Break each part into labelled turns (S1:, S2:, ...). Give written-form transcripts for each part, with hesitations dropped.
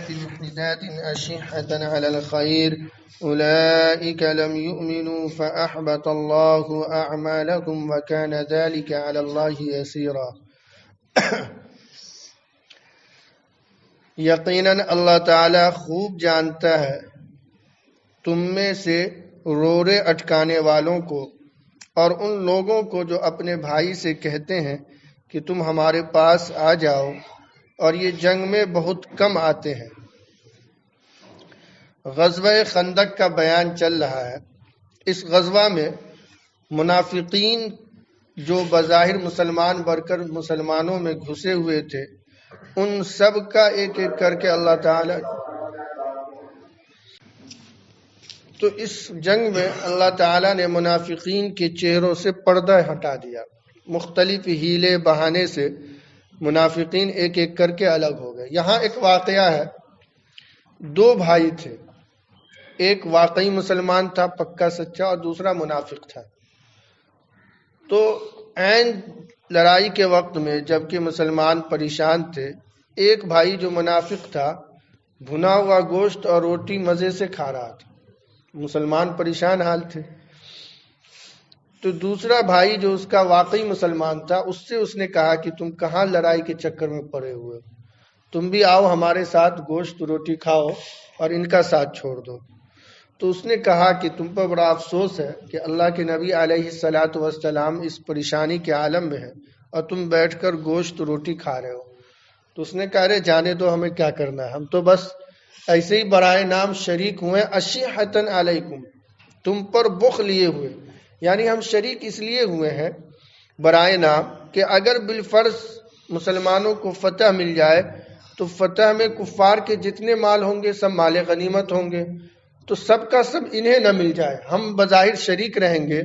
S1: حداد أشحة على الخير أولئك لم يؤمنوا فأحبط الله أعمالكم وكان ذلك على الله يسيرا. یقیناً اللہ تعالیٰ خوب جانتا ہے تم میں سے روڑے اٹکانے والوں کو اور ان لوگوں کو جو اپنے بھائی سے کہتے ہیں کہ تم ہمارے پاس آ جاؤ، اور یہ جنگ میں بہت کم آتے ہیں۔ غزوہ خندق کا بیان چل رہا ہے۔ اس غزوہ میں منافقین جو بظاہر مسلمان بن کر مسلمانوں میں گھسے ہوئے تھے، ان سب کا ایک ایک کر کے اللہ تعالیٰ، تو اس جنگ میں اللہ تعالیٰ نے منافقین کے چہروں سے پردہ ہٹا دیا۔ مختلف ہیلے بہانے سے منافقین ایک ایک کر کے الگ ہو گئے۔ یہاں ایک واقعہ ہے، دو بھائی تھے، ایک واقعی مسلمان تھا پکا سچا اور دوسرا منافق تھا۔ تو عین لڑائی کے وقت میں جبکہ مسلمان پریشان تھے، ایک بھائی جو منافق تھا بھنا ہوا گوشت اور روٹی مزے سے کھا رہا تھا، مسلمان پریشان حال تھے۔ تو دوسرا بھائی جو اس کا واقعی مسلمان تھا، اس نے کہا کہ تم کہاں لڑائی کے چکر میں پڑے ہوئے، تم بھی آؤ ہمارے ساتھ گوشت روٹی کھاؤ اور ان کا ساتھ چھوڑ دو۔ تو اس نے کہا کہ تم پر بڑا افسوس ہے کہ اللہ کے نبی علیہ الصلاۃ والسلام اس پریشانی کے عالم میں ہے اور تم بیٹھ کر گوشت روٹی کھا رہے ہو۔ تو اس نے کہا ارے جانے دو، ہمیں کیا کرنا ہے، ہم تو بس ایسے ہی برائے نام شریک ہوئے، اشیحتن علیکم، تم پر بخل لیے ہوئے، یعنی ہم شریک اس لیے ہوئے ہیں برائے نام کہ اگر بالفرض مسلمانوں کو فتح مل جائے تو فتح میں کفار کے جتنے مال ہوں گے سب مال غنیمت ہوں گے، تو سب کا سب انہیں نہ مل جائے، ہم بظاہر شریک رہیں گے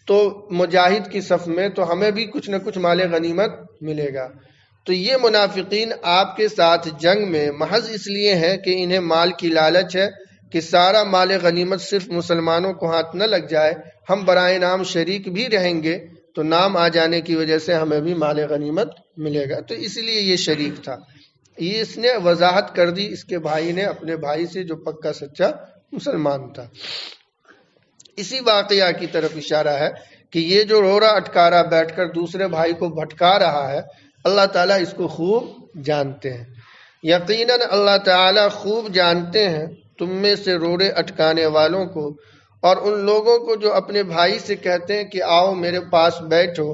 S1: تو مجاہد کی صف میں، تو ہمیں بھی کچھ نہ کچھ مال غنیمت ملے گا۔ تو یہ منافقین آپ کے ساتھ جنگ میں محض اس لیے ہیں کہ انہیں مال کی لالچ ہے کہ سارا مال غنیمت صرف مسلمانوں کو ہاتھ نہ لگ جائے، ہم برائے نام شریک بھی رہیں گے تو نام آ جانے کی وجہ سے ہمیں بھی مال غنیمت ملے گا، تو اس لیے یہ شریک تھا۔ یہ اس نے وضاحت کر دی اس کے بھائی نے اپنے بھائی سے جو پکا سچا مسلمان تھا۔ اسی واقعہ کی طرف اشارہ ہے کہ یہ جو روڑا اٹکارا بیٹھ کر دوسرے بھائی کو بھٹکا رہا ہے، اللہ تعالیٰ اس کو خوب جانتے ہیں۔ یقیناً اللہ تعالیٰ خوب جانتے ہیں تم میں سے روڑے اٹکانے والوں کو اور ان لوگوں کو جو اپنے بھائی سے کہتے ہیں کہ آؤ میرے پاس بیٹھو،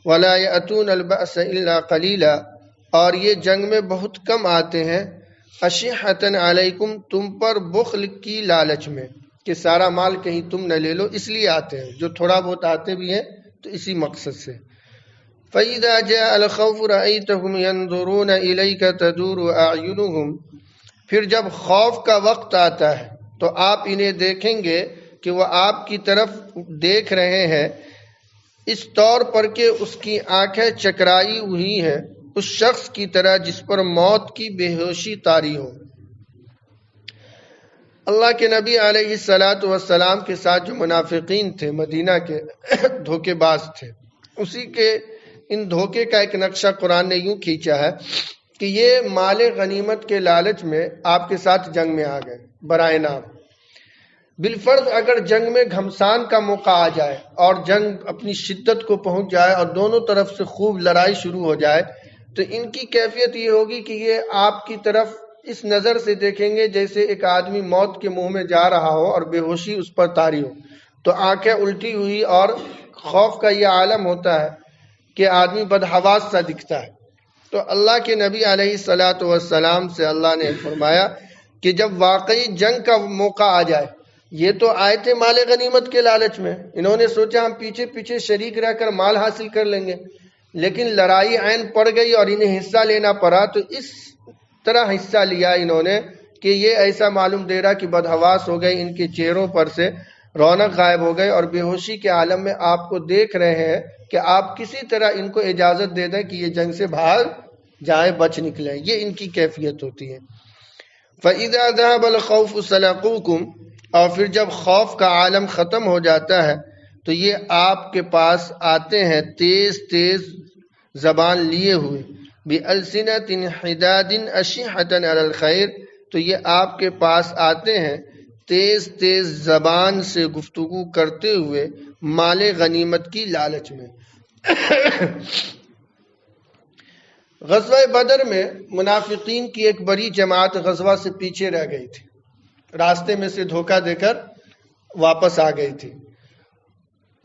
S1: وَلَا يَأْتُونَ الْبَأْسَ إِلَّا قَلِيلًا، اور یہ جنگ میں بہت کم آتے ہیں، اشحتن علیکم، تم پر بخل کی لالچ میں کہ سارا مال کہیں تم نہ لے لو، اس لیے آتے ہیں، جو تھوڑا بہت آتے بھی ہیں تو اسی مقصد سے۔ فَإِذَا جَاءَ الْخَوْفُ رَأَيْتَهُمْ يَنْظُرُونَ إِلَيْكَ تَدُورُ أَعْيُنُهُمْ، پھر جب خوف کا وقت آتا ہے تو آپ انہیں دیکھیں گے کہ وہ آپ کی طرف دیکھ رہے ہیں، اس طور پر کہ اس کی آنکھیں چکرائی ہوئی ہیں، اس شخص کی طرح جس پر موت کی بے ہوشی طاری ہو۔ اللہ کے نبی علیہ الصلاۃ والسلام کے ساتھ جو منافقین تھے مدینہ کے دھوکے باز تھے، اسی کے ان دھوکے کا ایک نقشہ قرآن نے یوں کھینچا ہے کہ یہ مال غنیمت کے لالچ میں آپ کے ساتھ جنگ میں آ گئے برائے نام۔ بالفرض اگر جنگ میں گھمسان کا موقع آ جائے اور جنگ اپنی شدت کو پہنچ جائے اور دونوں طرف سے خوب لڑائی شروع ہو جائے، تو ان کی کیفیت یہ ہوگی کہ یہ آپ کی طرف اس نظر سے دیکھیں گے جیسے ایک آدمی موت کے منہ میں جا رہا ہو اور بے ہوشی اس پر طاری ہو، تو آنکھیں الٹی ہوئی، اور خوف کا یہ عالم ہوتا ہے کہ آدمی بدحواس سا دکھتا ہے۔ تو اللہ کے نبی علیہ الصلاۃ والسلام سے اللہ نے فرمایا کہ جب واقعی جنگ کا موقع آ جائے، یہ تو آئے تھے مال غنیمت کے لالچ میں، انہوں نے سوچا ہم پیچھے پیچھے شریک رہ کر مال حاصل کر لیں گے، لیکن لڑائی عین پڑ گئی اور انہیں حصہ لینا پڑا، تو اس طرح حصہ لیا انہوں نے کہ یہ ایسا معلوم دے رہا کہ بدحواس ہو گئے، ان کے چہروں پر سے رونق غائب ہو گئے اور بے ہوشی کے عالم میں آپ کو دیکھ رہے ہیں کہ آپ کسی طرح ان کو اجازت دے دیں کہ یہ جنگ سے بھاگ جائیں، بچ نکلیں، یہ ان کی کیفیت ہوتی ہے۔ فَإِذَا ذَهَبَ الْخَوْفُ سَلَقُوكُمْ، اور پھر جب خوف کا عالم ختم ہو جاتا ہے تو یہ آپ کے پاس آتے ہیں تیز تیز زبان لیے ہوئے، بِأَلْسِنَةٍ حِدَادٍ أَشِحَّةً عَلَى الْخَيْرِ، تو یہ آپ کے پاس آتے ہیں تیز تیز زبان سے گفتگو کرتے ہوئے مال غنیمت کی لالچ میں۔ غزوہ بدر میں منافقین کی ایک بڑی جماعت غزوہ سے پیچھے رہ گئی تھی، راستے میں سے دھوکہ دے کر واپس آ گئی تھی۔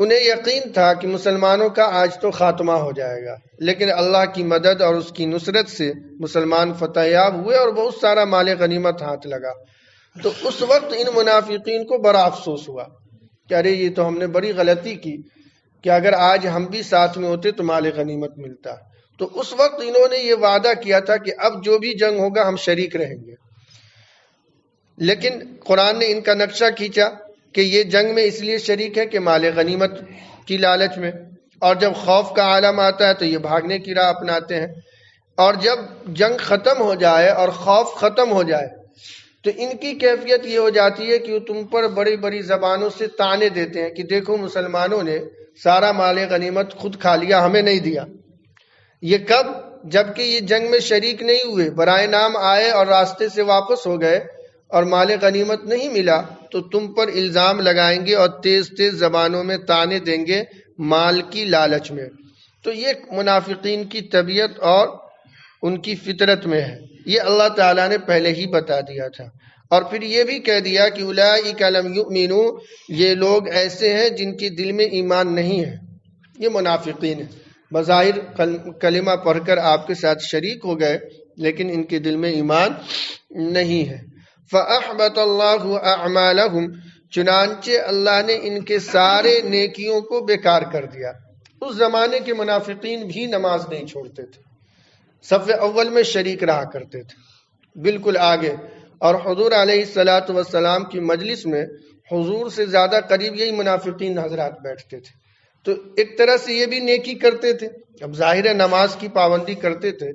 S1: انہیں یقین تھا کہ مسلمانوں کا آج تو خاتمہ ہو جائے گا، لیکن اللہ کی مدد اور اس کی نصرت سے مسلمان فتح یاب ہوئے اور بہت سارا مال غنیمت ہاتھ لگا۔ تو اس وقت ان منافقین کو بڑا افسوس ہوا کہ ارے یہ تو ہم نے بڑی غلطی کی کہ اگر آج ہم بھی ساتھ میں ہوتے تو مال غنیمت ملتا۔ تو اس وقت انہوں نے یہ وعدہ کیا تھا کہ اب جو بھی جنگ ہوگا ہم شریک رہیں گے، لیکن قرآن نے ان کا نقشہ کھینچا کہ یہ جنگ میں اس لیے شریک ہے کہ مال غنیمت کی لالچ میں، اور جب خوف کا عالم آتا ہے تو یہ بھاگنے کی راہ اپناتے ہیں، اور جب جنگ ختم ہو جائے اور خوف ختم ہو جائے تو ان کی کیفیت یہ ہو جاتی ہے کہ وہ تم پر بڑی بڑی زبانوں سے طعنے دیتے ہیں کہ دیکھو مسلمانوں نے سارا مال غنیمت خود کھا لیا، ہمیں نہیں دیا۔ یہ کب؟ جبکہ یہ جنگ میں شریک نہیں ہوئے، برائے نام آئے اور راستے سے واپس ہو گئے اور مال غنیمت نہیں ملا تو تم پر الزام لگائیں گے اور تیز تیز زبانوں میں طعنے دیں گے مال کی لالچ میں۔ تو یہ منافقین کی طبیعت اور ان کی فطرت میں ہے، یہ اللہ تعالیٰ نے پہلے ہی بتا دیا تھا۔ اور پھر یہ بھی کہہ دیا کہ اولئک لم یؤمنوا، یہ لوگ ایسے ہیں جن کے دل میں ایمان نہیں ہے، یہ منافقین ہیں، بظاہر کلمہ پڑھ کر آپ کے ساتھ شریک ہو گئے لیکن ان کے دل میں ایمان نہیں ہے۔ فَأَحْبَطَ اللَّهُ أَعْمَالَهُمْ، چنانچہ اللہ نے ان کے سارے نیکیوں کو بیکار کر دیا۔ اس زمانے کے منافقین بھی نماز نہیں چھوڑتے تھے، صف اول میں شریک رہا کرتے تھے، بالکل آگے، اور حضور علیہ الصلاۃ والسلام کی مجلس میں حضور سے زیادہ قریب یہی منافقین حضرات بیٹھتے تھے۔ تو ایک طرح سے یہ بھی نیکی کرتے تھے، اب ظاہر ہے نماز کی پابندی کرتے تھے،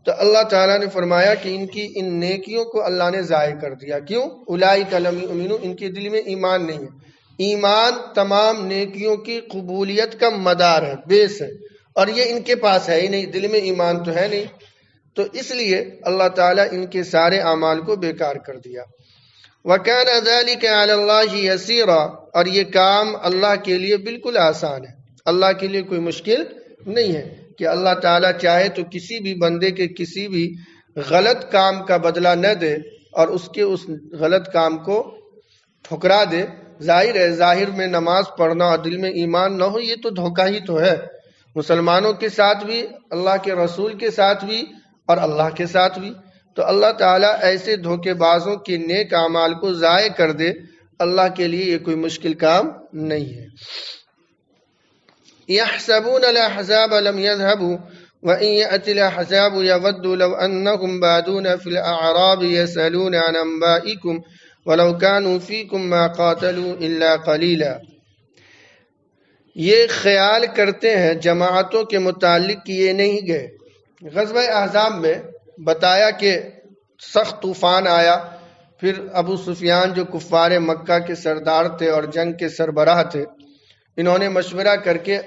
S1: تو اللہ تعالیٰ نے فرمایا کہ ان کی ان نیکیوں کو اللہ نے ضائع کر دیا۔ کیوں؟ اولئک لم یؤمنوا، ان کے دل میں ایمان نہیں ہے۔ ایمان تمام نیکیوں کی قبولیت کا مدار ہے، بیس ہے، اور یہ ان کے پاس ہے ہی نہیں، دل میں ایمان تو ہے نہیں، تو اس لیے اللہ تعالیٰ ان کے سارے اعمال کو بیکار کر دیا۔ وَكَانَ ذَلِكَ عَلَى اللَّهِ يَسِيرًا، اور یہ کام اللہ کے لیے بالکل آسان ہے، اللہ کے لیے کوئی مشکل نہیں ہے کہ اللہ تعالیٰ چاہے تو کسی بھی بندے کے کسی بھی غلط کام کا بدلہ نہ دے اور اس کے اس غلط کام کو ٹھکرا دے۔ ظاہر ہے ظاہر میں نماز پڑھنا اور دل میں ایمان نہ ہو یہ تو دھوکہ ہی تو ہے، مسلمانوں کے ساتھ بھی، اللہ کے رسول کے ساتھ بھی اور اللہ کے ساتھ بھی۔ تو اللہ تعالیٰ ایسے دھوکے بازوں کے نیک اعمال کو ضائع کر دے، اللہ کے لیے یہ کوئی مشکل کام نہیں ہے۔ يحسبون الأحزاب لم يذهبوا وإن يأتي الأحزاب يودوا لو أنهم بادون في الأعراب يسألون عن أنبائكم ولو كانوا فيكم ما قاتلوا إلا قليلا۔ یہ خیال کرتے ہیں جماعتوں کے متعلق کہ یہ نہیں گئے۔ غزوہ احزاب میں بتایا کہ سخت طوفان آیا، پھر ابو سفیان جو کفار مکہ کے سردار تھے اور جنگ کے سربراہ تھے، انہوں نے مشورہ کر کے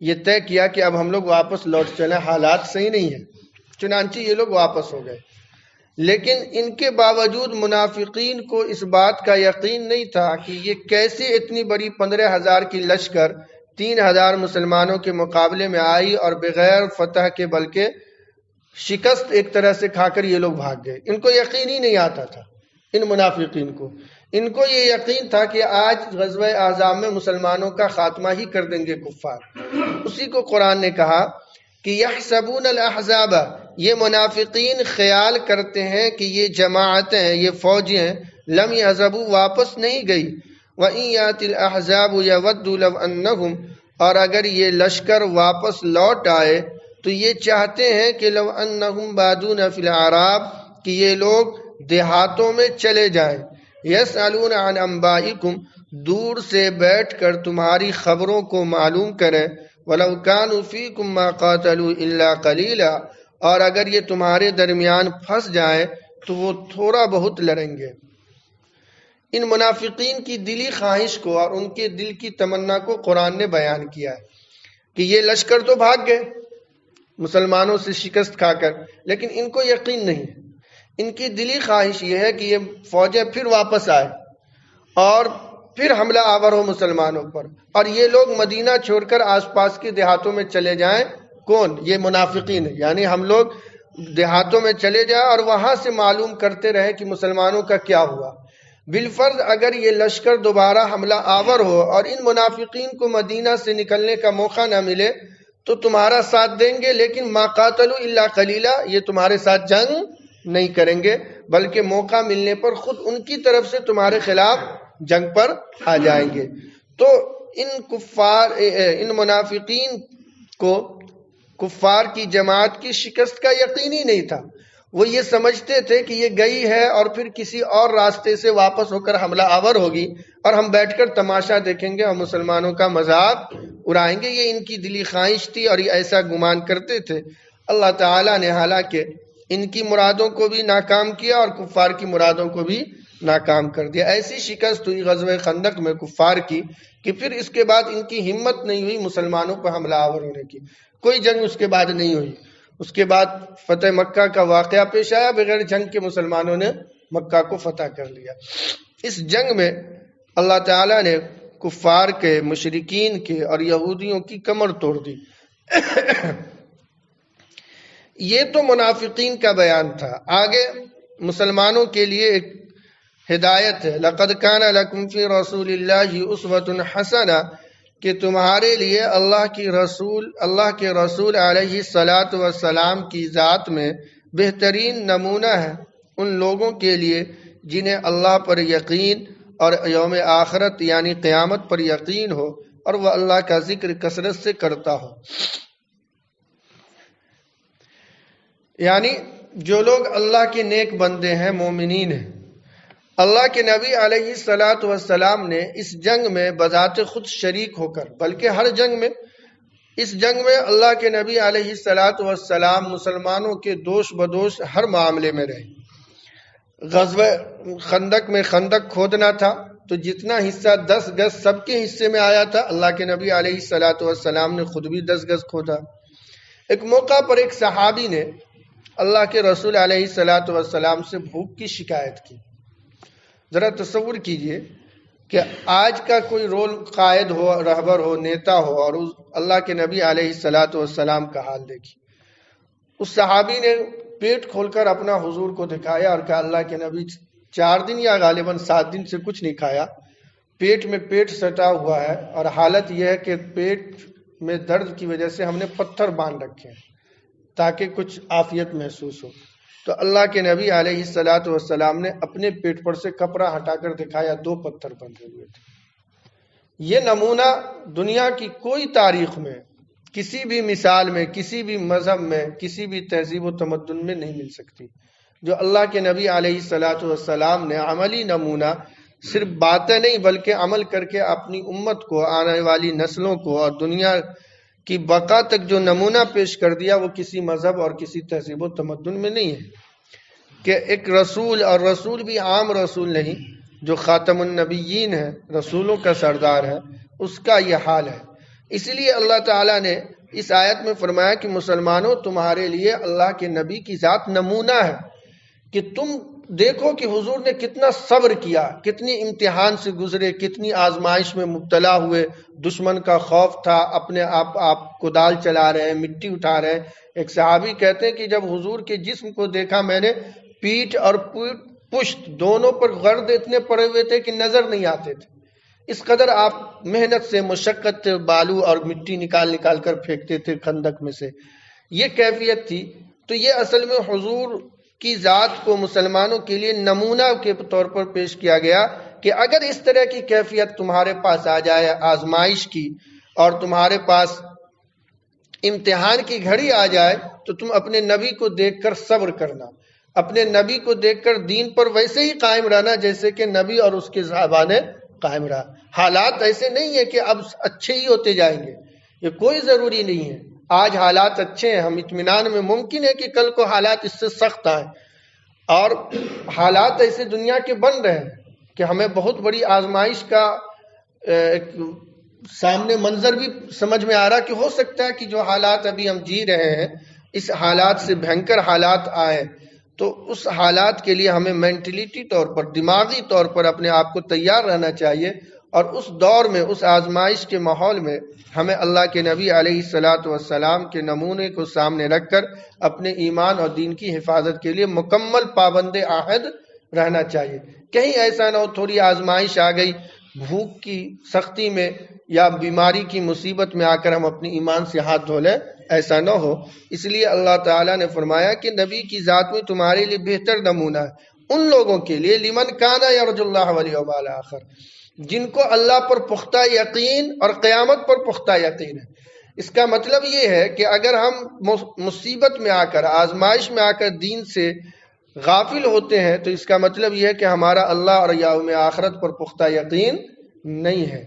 S1: یہ طے کیا کہ اب ہم لوگ واپس لوٹ چلیں، حالات صحیح نہیں ہیں، چنانچہ یہ لوگ واپس ہو گئے۔ لیکن ان کے باوجود منافقین کو اس بات کا یقین نہیں تھا کہ یہ کیسے اتنی بڑی 15,000 کی لشکر 3,000 مسلمانوں کے مقابلے میں آئی اور بغیر فتح کے بلکہ شکست ایک طرح سے کھا کر یہ لوگ بھاگ گئے۔ ان کو یقین ہی نہیں آتا تھا، ان منافقین کو، ان کو یہ یقین تھا کہ آج غزوہ احزاب میں مسلمانوں کا خاتمہ ہی کر دیں گے کفار۔ اسی کو قرآن نے کہا کہ یحسبون الاحزاب، یہ منافقین خیال کرتے ہیں کہ یہ جماعتیں ہیں، یہ فوجیں ہیں، لم یذهبوا، واپس نہیں گئی، وَإِن يَأْتِ الْأَحْزَابُ يَوَدُّوا لَوْ أَنَّهُمْ، اور اگر یہ لشکر واپس لوٹ آئے تو یہ چاہتے ہیں کہ لو انہم بادون فی الأعراب، کہ یہ لوگ دیہاتوں میں چلے جائیں، یسألون عن انبائکم، دور سے بیٹھ کر تمہاری خبروں کو معلوم کریں، وَلَوْ كَانُوا فِيكُمْ مَا قَاتَلُوا إِلَّا قَلِيلًا، اور اگر یہ تمہارے درمیان پھنس جائیں تو وہ تھوڑا بہت لڑیں گے۔ ان منافقین کی دلی خواہش کو اور ان کے دل کی تمنا کو قرآن نے بیان کیا ہے کہ یہ لشکر تو بھاگ گئے مسلمانوں سے شکست کھا کر، لیکن ان کو یقین نہیں ہے، ان کی دلی خواہش یہ ہے کہ یہ فوجیں پھر واپس آئے اور پھر حملہ آور ہو مسلمانوں پر، اور یہ لوگ مدینہ چھوڑ کر آس پاس کے دیہاتوں میں چلے جائیں۔ کون؟ یہ منافقین ہے، یعنی ہم لوگ دیہاتوں میں چلے جائیں اور وہاں سے معلوم کرتے رہیں کہ مسلمانوں کا کیا ہوا۔ بالفرض اگر یہ لشکر دوبارہ حملہ آور ہو اور ان منافقین کو مدینہ سے نکلنے کا موقع نہ ملے تو تمہارا ساتھ دیں گے، لیکن ما قاتلوا الا قلیلا، یہ تمہارے ساتھ جنگ نہیں کریں گے، بلکہ موقع ملنے پر خود ان کی طرف سے تمہارے خلاف جنگ پر آ جائیں گے۔ تو ان منافقین کو کفار کی جماعت کی شکست کا یقین ہی نہیں تھا۔ وہ یہ سمجھتے تھے کہ یہ گئی ہے اور پھر کسی اور راستے سے واپس ہو کر حملہ آور ہوگی اور ہم بیٹھ کر تماشا دیکھیں گے اور مسلمانوں کا مذاق اڑائیں گے۔ یہ ان کی دلی خواہش تھی اور یہ ایسا گمان کرتے تھے۔ اللہ تعالیٰ نے حالانکہ ان کی مرادوں کو بھی ناکام کیا اور کفار کی مرادوں کو بھی ناکام کر دیا۔ ایسی شکست ہوئی غزوہ خندق میں کفار کی کہ پھر اس کے بعد ان کی ہمت نہیں ہوئی مسلمانوں پر حملہ آور ہونے کی، کوئی جنگ اس کے بعد نہیں ہوئی۔ اس کے بعد فتح مکہ کا واقعہ پیش آیا، بغیر جنگ کے مسلمانوں نے مکہ کو فتح کر لیا۔ اس جنگ میں اللہ تعالیٰ نے کفار کے، مشرکین کے اور یہودیوں کی کمر توڑ دی۔ یہ تو منافقین کا بیان تھا۔ آگے مسلمانوں کے لیے ایک ہدایت ہے، لَقَدْ كَانَ لَكُمْ فِي رَسُولِ اللَّهِ أُسْوَةٌ حَسَنَةٌ، کہ تمہارے لیے اللہ کے رسول علیہ الصلاۃ والسلام کی ذات میں بہترین نمونہ ہے ان لوگوں کے لیے جنہیں اللہ پر یقین اور یوم آخرت یعنی قیامت پر یقین ہو اور وہ اللہ کا ذکر کثرت سے کرتا ہو۔ یعنی جو لوگ اللہ کے نیک بندے ہیں، مومنین ہیں۔ اللہ کے نبی علیہ الصلاۃ والسلام نے اس جنگ میں بذات خود شریک ہو کر، بلکہ ہر جنگ میں، اس جنگ میں اللہ کے نبی علیہ الصلاۃ والسلام مسلمانوں کے دوش بدوش ہر معاملے میں رہے۔ غزوہ خندق میں خندق کھودنا تھا تو جتنا حصہ 10 گز سب کے حصے میں آیا تھا، اللہ کے نبی علیہ الصلاۃ والسلام نے خود بھی 10 گز کھودا۔ ایک موقع پر ایک صحابی نے اللہ کے رسول علیہ الصلاۃ والسلام سے بھوک کی شکایت کی۔ ذرا تصور کیجئے کہ آج کا کوئی رول قائد ہو، رہبر ہو، نیتا ہو اور اللہ کے نبی علیہ الصلاۃ والسلام کا حال دیکھی۔ اس صحابی نے پیٹ کھول کر اپنا حضور کو دکھایا اور کہا اللہ کے نبی 4 دن یا غالباً 7 دن سے کچھ نہیں کھایا، پیٹ میں پیٹ سٹا ہوا ہے اور حالت یہ ہے کہ پیٹ میں درد کی وجہ سے ہم نے پتھر باندھ رکھے ہیں تاکہ کچھ عافیت محسوس ہو۔ تو اللہ کے نبی علیہ الصلاۃ والسلام نے اپنے پیٹ پر سے کپڑا ہٹا کر دکھایا، 2 پتھر بندھے ہوئے تھے۔ یہ نمونہ دنیا کی کوئی تاریخ میں، کسی بھی مثال میں، کسی بھی مذہب میں، کسی بھی تہذیب و تمدن میں نہیں مل سکتی۔ جو اللہ کے نبی علیہ الصلاۃ والسلام نے عملی نمونہ، صرف باتیں نہیں بلکہ عمل کر کے اپنی امت کو، آنے والی نسلوں کو اور دنیا کی بقا تک جو نمونہ پیش کر دیا، وہ کسی مذہب اور کسی تہذیب و تمدن میں نہیں ہے۔ کہ ایک رسول، اور رسول بھی عام رسول نہیں، جو خاتم النبیین ہے، رسولوں کا سردار ہے، اس کا یہ حال ہے۔ اس لیے اللہ تعالیٰ نے اس آیت میں فرمایا کہ مسلمانوں تمہارے لیے اللہ کے نبی کی ذات نمونہ ہے، کہ تم دیکھو کہ حضور نے کتنا صبر کیا، کتنی امتحان سے گزرے، کتنی آزمائش میں مبتلا ہوئے، دشمن کا خوف تھا، اپنے آپ کو دال چلا رہے ہیں، مٹی اٹھا رہے ہیں۔ ایک صحابی کہتے ہیں کہ جب حضور کے جسم کو دیکھا میں نے، پیٹھ اور پشت دونوں پر غرد اتنے پڑے ہوئے تھے کہ نظر نہیں آتے تھے۔ اس قدر آپ محنت سے، مشقت سے بالو اور مٹی نکال کر پھینکتے تھے خندق میں سے، یہ کیفیت تھی۔ تو یہ اصل میں حضور کی ذات کو مسلمانوں کے لیے نمونہ کے طور پر پیش کیا گیا کہ اگر اس طرح کی کیفیت تمہارے پاس آ جائے، آزمائش کی، اور تمہارے پاس امتحان کی گھڑی آ جائے، تو تم اپنے نبی کو دیکھ کر صبر کرنا، اپنے نبی کو دیکھ کر دین پر ویسے ہی قائم رہنا جیسے کہ نبی اور اس کے صحابہ نے قائم رہا۔ حالات ایسے نہیں ہے کہ اب اچھے ہی ہوتے جائیں گے، یہ کوئی ضروری نہیں ہے۔ آج حالات اچھے ہیں، ہم اطمینان میں، ممکن ہے کہ کل کو حالات اس سے سخت آئیں، اور حالات ایسے دنیا کے بن رہے ہیں کہ ہمیں بہت بڑی آزمائش کا سامنے منظر بھی سمجھ میں آ رہا کہ ہو سکتا ہے کہ جو حالات ابھی ہم جی رہے ہیں، اس حالات سے بھینکر حالات آئے۔ تو اس حالات کے لیے ہمیں مینٹلیٹی طور پر، دماغی طور پر اپنے آپ کو تیار رہنا چاہیے، اور اس دور میں، اس آزمائش کے ماحول میں ہمیں اللہ کے نبی علیہ الصلاۃ والسلام کے نمونے کو سامنے رکھ کر اپنے ایمان اور دین کی حفاظت کے لیے مکمل پابند عہد رہنا چاہیے۔ کہیں ایسا نہ ہو تھوڑی آزمائش آ گئی، بھوک کی سختی میں یا بیماری کی مصیبت میں آ کر ہم اپنے ایمان سے ہاتھ دھو لیں، ایسا نہ ہو۔ اس لیے اللہ تعالیٰ نے فرمایا کہ نبی کی ذات میں تمہارے لیے بہتر نمونہ ہے ان لوگوں کے لیے، لمن کان یرجو اللہ والیوم الآخر، جن کو اللہ پر پختہ یقین اور قیامت پر پختہ یقین ہے۔ اس کا مطلب یہ ہے کہ اگر ہم مصیبت میں آ کر، آزمائش میں آ کر دین سے غافل ہوتے ہیں تو اس کا مطلب یہ ہے کہ ہمارا اللہ اور یوم آخرت پر پختہ یقین نہیں ہے۔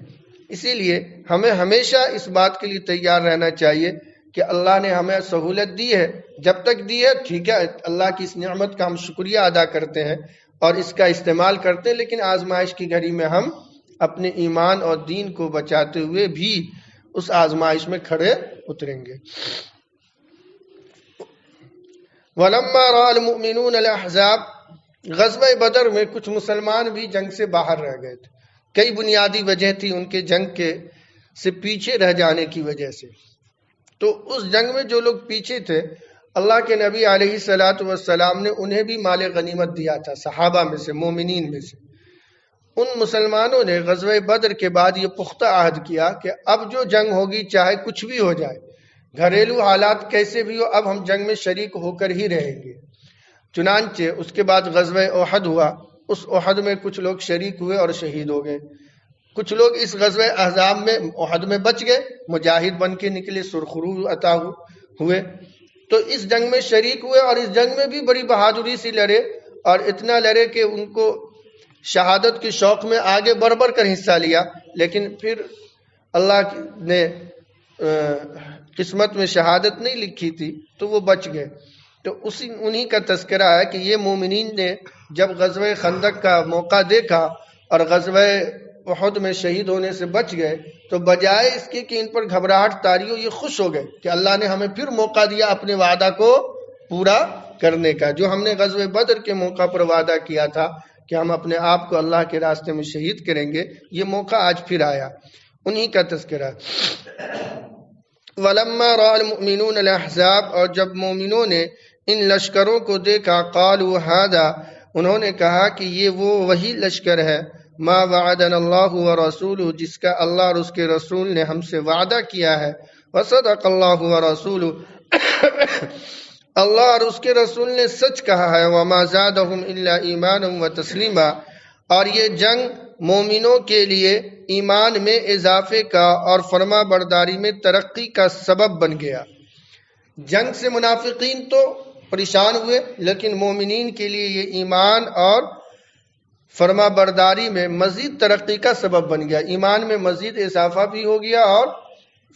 S1: اسی لیے ہمیں ہمیشہ اس بات کے لیے تیار رہنا چاہیے کہ اللہ نے ہمیں سہولت دی ہے، جب تک دی ہے ٹھیک ہے، اللہ کی اس نعمت کا ہم شکریہ ادا کرتے ہیں اور اس کا استعمال کرتے ہیں، لیکن آزمائش کی گھڑی میں ہم اپنے ایمان اور دین کو بچاتے ہوئے بھی اس آزمائش میں کھڑے اتریں گے۔ وَلَمَّا رَأَى الْمُؤْمِنُونَ الْأَحْزَابَ، غزوہ بدر میں کچھ مسلمان بھی جنگ سے باہر رہ گئے تھے۔ کئی بنیادی وجہ تھی ان کے جنگ سے پیچھے رہ جانے کی وجہ سے۔ تو اس جنگ میں جو لوگ پیچھے تھے، اللہ کے نبی علیہ الصلاۃ والسلام نے انہیں بھی مال غنیمت دیا تھا، صحابہ میں سے، مومنین میں سے۔ ان مسلمانوں نے غزوہ بدر کے بعد یہ پختہ عہد کیا کہ اب جو جنگ ہوگی چاہے کچھ بھی ہو جائے، گھریلو حالات کیسے بھی ہو، اب ہم جنگ میں شریک ہو کر ہی رہیں گے۔ چنانچہ اس کے بعد غزوہ احد ہوا، اس احد میں کچھ لوگ شریک ہوئے اور شہید ہو گئے۔ کچھ لوگ اس غزوہ احزاب میں، احد میں بچ گئے، مجاہد بن کے نکلے، سرخرو عطا ہوئے، تو اس جنگ میں شریک ہوئے، اور اس جنگ میں بھی بڑی بہادری سے لڑے، اور اتنا لڑے کہ ان کو شہادت کے شوق میں آگے بڑھ بڑھ کر حصہ لیا، لیکن پھر اللہ نے قسمت میں شہادت نہیں لکھی تھی تو وہ بچ گئے۔ تو انہی کا تذکرہ ہے کہ یہ مومنین نے جب غزوہ خندق کا موقع دیکھا اور غزوہ احد میں شہید ہونے سے بچ گئے، تو بجائے اس کے کہ ان پر گھبراہٹ طاری ہو، یہ خوش ہو گئے کہ اللہ نے ہمیں پھر موقع دیا اپنے وعدہ کو پورا کرنے کا، جو ہم نے غزوہ بدر کے موقع پر وعدہ کیا تھا کہ ہم اپنے آپ کو اللہ کے راستے میں شہید کریں گے، یہ موقع آج پھر آیا۔ انہی کا تذکرہ۔ وَلَمَّا رَأَى الْمُؤْمِنُونَ الْأَحْزَابَ، اور جب مومنوں نے ان لشکروں کو دیکھا، قالوا هذا، انہوں نے کہا کہ یہ وہی لشکر ہے، ما وعدنا اللہ ورسولہ، جس کا اللہ اور اس کے رسول نے ہم سے وعدہ کیا ہے، وصدق اللہ ورسولہ، اللہ اور اس کے رسول نے سچ کہا ہے، وما زادهم الا ایمانا وتسلیما، اور یہ جنگ مومنوں کے لیے ایمان میں اضافے کا اور فرما برداری میں ترقی کا سبب بن گیا۔ جنگ سے منافقین تو پریشان ہوئے، لیکن مومنین کے لیے یہ ایمان اور فرما برداری میں مزید ترقی کا سبب بن گیا، ایمان میں مزید اضافہ بھی ہو گیا، اور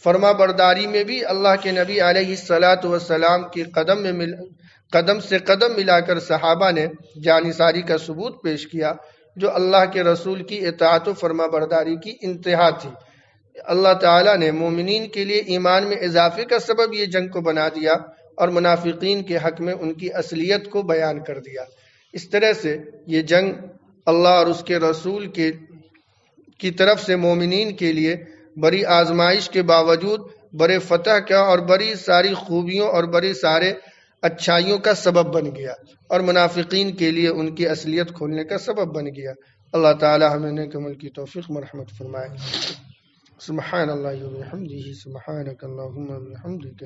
S1: فرما برداری میں بھی اللہ کے نبی علیہ الصلاۃ والسلام کی قدم سے قدم ملا کر صحابہ نے جانثاری کا ثبوت پیش کیا، جو اللہ کے رسول کی اطاعت و فرما برداری کی انتہا تھی۔ اللہ تعالیٰ نے مومنین کے لیے ایمان میں اضافے کا سبب یہ جنگ کو بنا دیا، اور منافقین کے حق میں ان کی اصلیت کو بیان کر دیا۔ اس طرح سے یہ جنگ اللہ اور اس کے رسول کی طرف سے مومنین کے لیے بڑی آزمائش کے باوجود بڑے فتح کا اور بڑی ساری خوبیوں اور بڑی سارے اچھائیوں کا سبب بن گیا، اور منافقین کے لیے ان کی اصلیت کھولنے کا سبب بن گیا۔ اللہ تعالی ہمیں نیک عمل کی توفیق مرحمت فرمائے۔ سبحان اللہ وبحمدہ، سبحانک اللہم وبحمدک،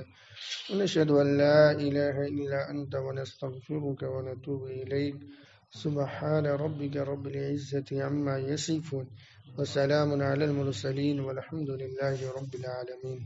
S1: ونشہد ان لا الہ الا انت، ونستغفرک ونتوب الیک۔ سبحان ربک رب العزة عما یصفون، وسلام علی المرسلین، والحمد للہ رب العالمین۔